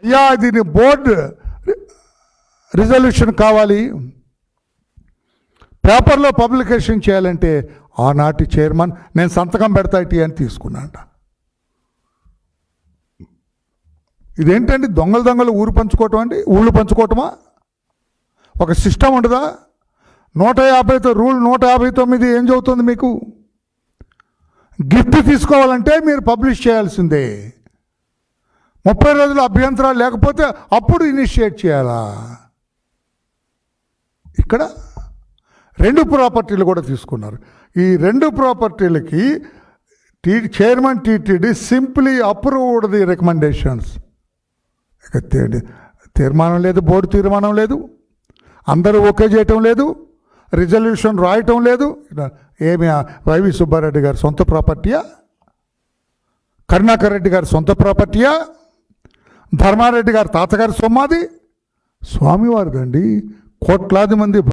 అయ్యా దీని board resolution కావాలి, పేపర్లో పబ్లికేషన్ చేయాలంటే ఆనాటి చైర్మన్ నేను సంతకం పెడతా అని తీసుకున్నాంట. ఇదేంటండి దొంగలు ఊరు పంచుకోవటం అండి, ఊళ్ళు పంచుకోవటమా? ఒక సిస్టమ్ ఉండదా? 150 రూల్ 159 ఏం చెబుతుంది మీకు? గిఫ్ట్ తీసుకోవాలంటే మీరు పబ్లిష్ చేయాల్సిందే, 30 రోజులు అభ్యంతరాలు లేకపోతే అప్పుడు ఇనిషియేట్ చేయాలా? ఇక్కడ 2 ప్రాపర్టీలు కూడా తీసుకున్నారు. ఈ 2 ప్రాపర్టీలకి chairman TTD simply approved the recommendations. ఇక తీర్మానం లేదు, బోర్డు తీర్మానం లేదు, అందరూ ఓకే చేయటం లేదు, రిజల్యూషన్ రాయటం లేదు. ఏమి వైవి సుబ్బారెడ్డి గారి సొంత ప్రాపర్టీయా? కరుణాకర్ రెడ్డి గారి సొంత ప్రాపర్టీయా? ధర్మారెడ్డి గారి తాతగారి సొమ్మాది? స్వామివారిదండి. కోట్లాది మంది